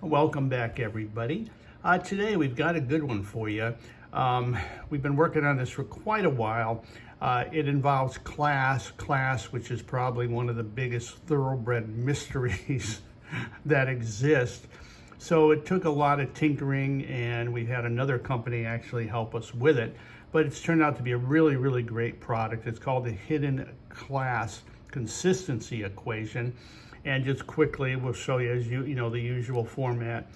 Welcome back, everybody. Today we've got a good one for you. We've been working on this for quite a while. It involves class, which is probably one of the biggest thoroughbred mysteries that exist. So it took a lot of tinkering, and we had another company actually help us with it. But it's turned out to be a really, really great product. It's called the Hidden Class Consistency Equation. And just quickly, we'll show you, as you know, the usual format.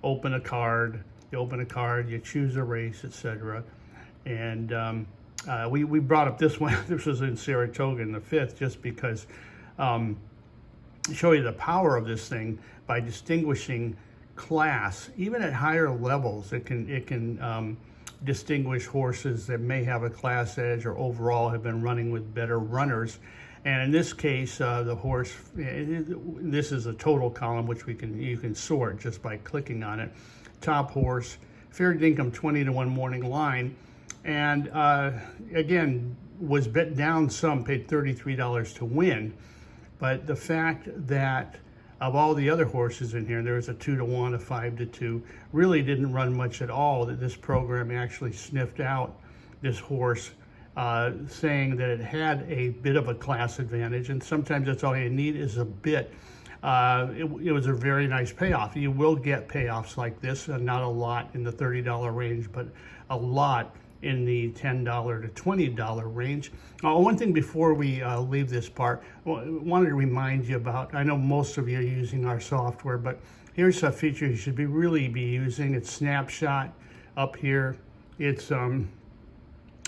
Open a card, you choose a race, etc. And we brought up this one. This was in Saratoga in the 5th, just because show you the power of this thing by distinguishing class. Even at higher levels, it can distinguish horses that may have a class edge or overall have been running with better runners. And in this case, the horse, this is a total column, which you can sort just by clicking on it. Top horse, fair dinkum 20-1 morning line. And again, was bet down some, paid $33 to win. But the fact that of all the other horses in here, there was a 2-1, a 5-2, really didn't run much at all, that this program actually sniffed out this horse, saying that it had a bit of a class advantage, and sometimes that's all you need is a bit. It was a very nice payoff. You will get payoffs like this, not a lot in the $30 range, but a lot in the $10 to $20 range. One thing before we leave this part, I wanted to remind you about, I know most of you are using our software, but here's a feature you should really be using. It's Snapshot up here. It's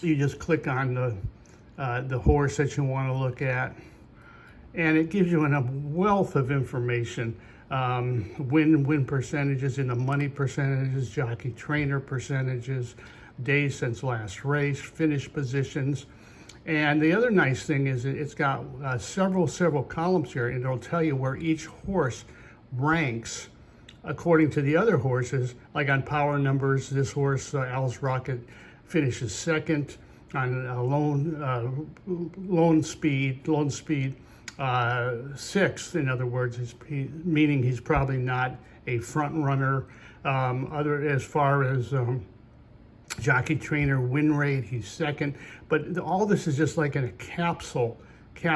you just click on the horse that you want to look at, and it gives you a wealth of information. Win percentages in the money percentages, jockey trainer percentages, days since last race, finish positions. And the other nice thing is it's got several columns here, and it'll tell you where each horse ranks according to the other horses. Like on power numbers, this horse, Alice Rocket, finishes second. On lone speed, sixth. In other words, meaning he's probably not a front runner. As far as jockey trainer win rate, he's second. But all this is just like in a capsule with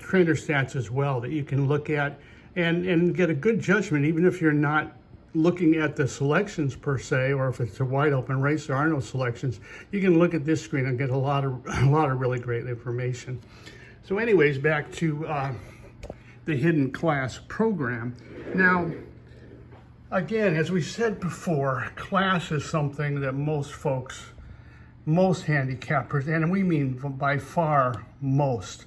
trainer stats as well, that you can look at and get a good judgment, even if you're not looking at the selections per se, or if it's a wide open race, there are no selections. You can look at this screen and get a lot of really great information. So anyways, back to the Hidden Class program. Now, again, as we said before, class is something that most handicappers, and we mean by far most,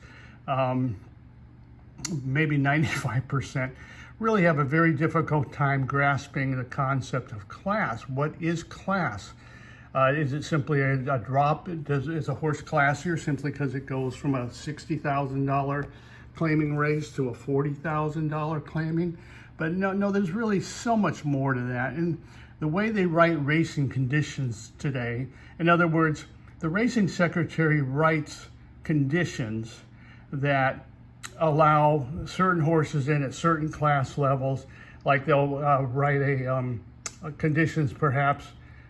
maybe 95%, really have a very difficult time grasping the concept of class. What is class? Is it simply a drop? Is a horse classier simply because it goes from a $60,000 claiming race to a $40,000 claiming? But no, there's really so much more to that. And the way they write racing conditions today, in other words, the racing secretary writes conditions that allow certain horses in at certain class levels. Like they'll write a conditions perhaps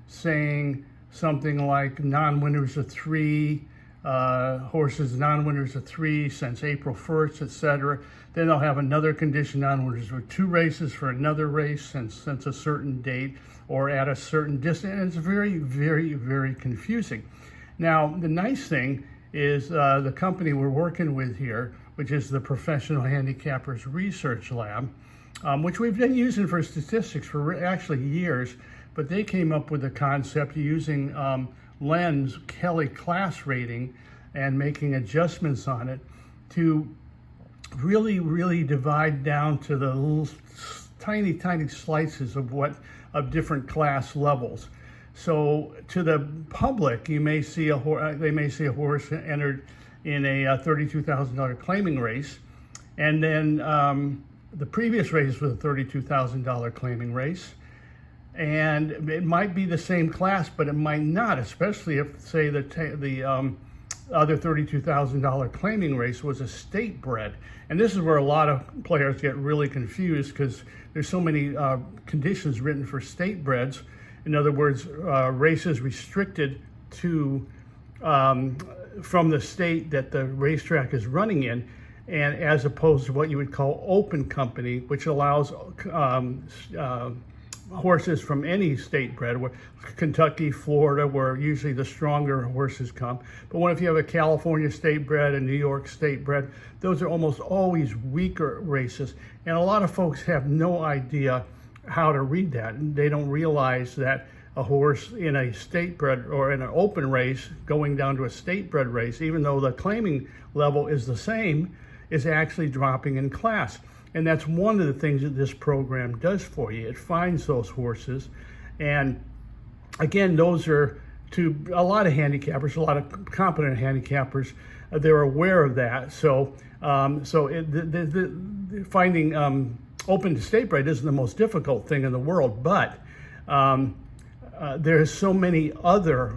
saying something like non-winners of 3, horses non-winners of 3 since April 1st, etc. Then they'll have another condition, non-winners of 2 races for another race since a certain date or at a certain distance. And it's very, very, very confusing. Now, the nice thing is the company we're working with here, which is the Professional Handicappers Research Lab, which we've been using for statistics for actually years, but they came up with the concept using Len's Kelly class rating and making adjustments on it to really, really divide down to the little tiny slices of different class levels. So to the public, they may see a horse entered in a $32,000 claiming race, and then the previous race was a $32,000 claiming race, and it might be the same class, but it might not, especially if, say, the other $32,000 claiming race was a state bred. And this is where a lot of players get really confused because there's so many conditions written for state breds. In other words, races restricted to from the state that the racetrack is running in, and as opposed to what you would call open company, which allows horses from any state bred, where Kentucky, Florida, where usually the stronger horses come. But what if you have a California state bred, a New York state bred? Those are almost always weaker races. And a lot of folks have no idea how to read that. And they don't realize that a horse in a state bred or in an open race going down to a state bred race, even though the claiming level is the same, is actually dropping in class. And that's one of the things that this program does for you. It finds those horses. And again, those are to a lot of handicappers, a lot of competent handicappers, they're aware of that. So, finding open to state bred isn't the most difficult thing in the world, but there's so many other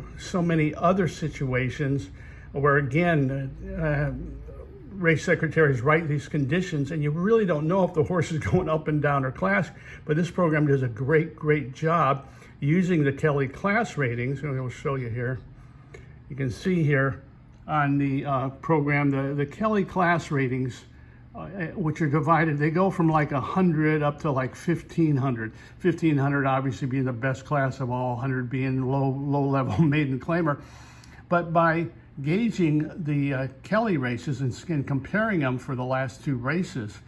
situations where, again, race secretaries write these conditions and you really don't know if the horse is going up and down or class, but this program does a great job using the Kelly class ratings. And we'll show you here. You can see here on the program, the Kelly class ratings, which are divided, they go from like 100 up to like 1,500. 1,500 obviously being the best class of all, 100 being low level maiden claimer. But by gauging the Kelly races and comparing them for the last two races,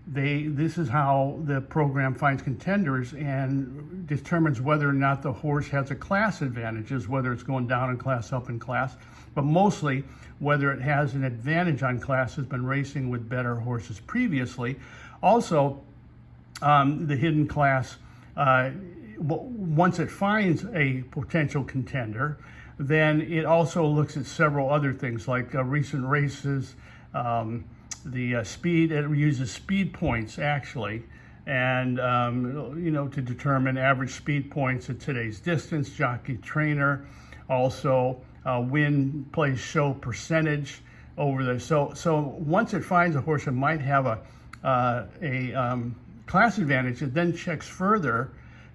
this is how the program finds contenders and determines whether or not the horse has a class advantages, whether it's going down in class, up in class, but mostly whether it has an advantage on class, has been racing with better horses previously. Also, the hidden class, once it finds a potential contender, then it also looks at several other things like recent races, the speed. It uses speed points actually, and to determine average speed points at today's distance, jockey trainer, also win, place, show percentage over there. So once it finds a horse that might have a class advantage, it then checks further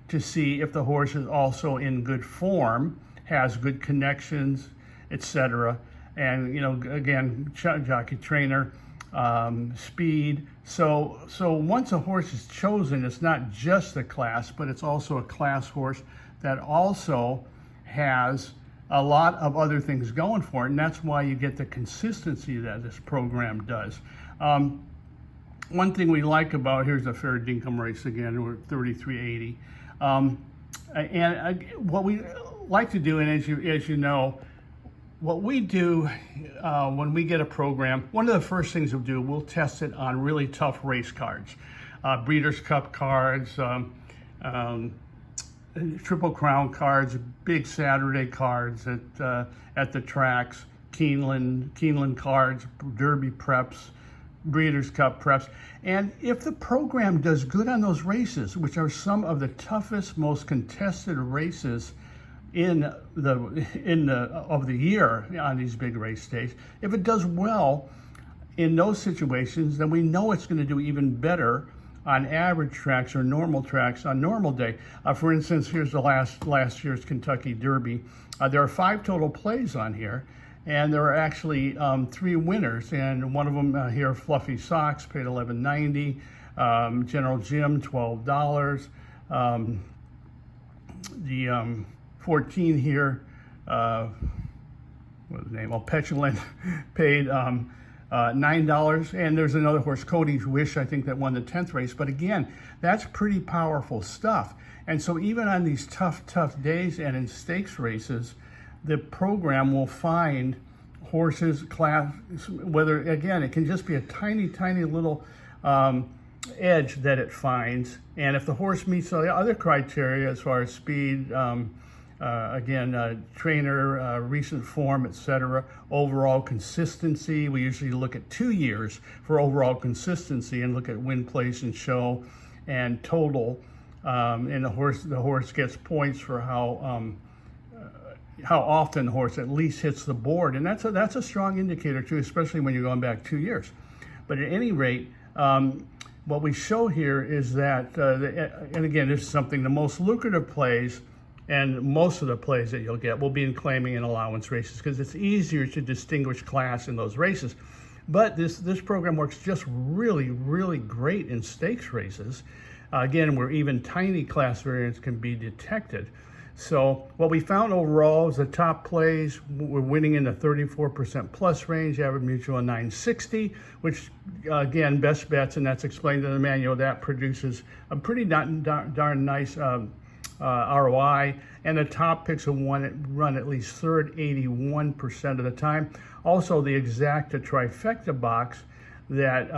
to see if the horse is also in good form, has good connections, etc. And again, jockey trainer, speed. So once a horse is chosen, it's not just a class, but it's also a class horse that also has a lot of other things going for it, and that's why you get the consistency that this program does. One thing we like about, here's a fair dinkum race again, we're 3380. And what we like to do, and as you know, what we do when we get a program, one of the first things we'll do, we'll test it on really tough race cards, Breeders' Cup cards, Triple Crown cards, big Saturday cards at the tracks, Keeneland cards, Derby preps, Breeders' Cup preps. And if the program does good on those races, which are some of the toughest, most contested races of the year on these big race days, if it does well in those situations, then we know it's going to do even better on average tracks or normal tracks on normal day. For instance, here's the last year's Kentucky Derby. There are 5 total plays on here, and there are actually 3 winners, and one of them here, Fluffy Socks, paid $11.90. General Jim, $12. The 14 here, what's the name? Oh, Petulant, paid $9. And there's another horse, Cody's Wish, I think, that won the 10th race. But again, that's pretty powerful stuff. And so even on these tough days and in stakes races, the program will find horses, class, whether, again, it can just be a tiny little edge that it finds. And if the horse meets the other criteria as far as speed, trainer, recent form, etc., overall consistency. We usually look at 2 years for overall consistency and look at win, place, and show, and total. And the horse gets points for how how often the horse at least hits the board, and that's a strong indicator too, especially when you're going back 2 years. But at any rate, what we show here is that, and again, this is something, the most lucrative plays and most of the plays that you'll get will be in claiming and allowance races because it's easier to distinguish class in those races. But this program works just really, really great in stakes races, again, where even tiny class variants can be detected. So what we found overall is the top plays were winning in the 34% plus range, average mutual 960, which again, best bets, and that's explained in the manual, that produces a pretty darn nice ROI, and the top picks will run at least third 81% of the time. Also, the exacta trifecta box, that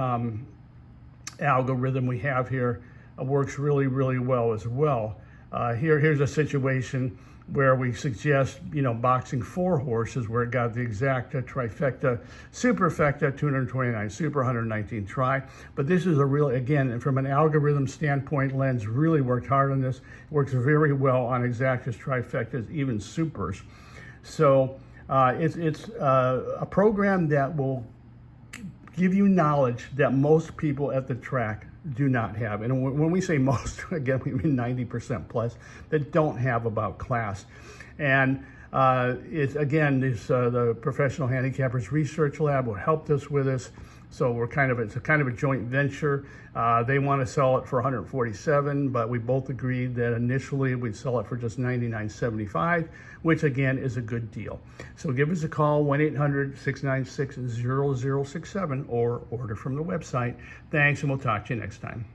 algorithm we have here, works really, really well as well. Here's a situation where we suggest, boxing 4 horses where it got the exacta trifecta, superfecta 229, super 119 try. But this is a real, again, from an algorithm standpoint, Len's really worked hard on this. It works very well on exactas, trifectas, even supers. So it's a program that will give you knowledge that most people at the track do not have. And when we say most, again, we mean 90% plus that don't have about class. And it's, again, the Professional Handicappers Research Lab will help us with this. So it's a kind of a joint venture. They want to sell it for $147, but we both agreed that initially we'd sell it for just $99.75, which again is a good deal. So give us a call, 1-800-696-0067, or order from the website. Thanks, and we'll talk to you next time.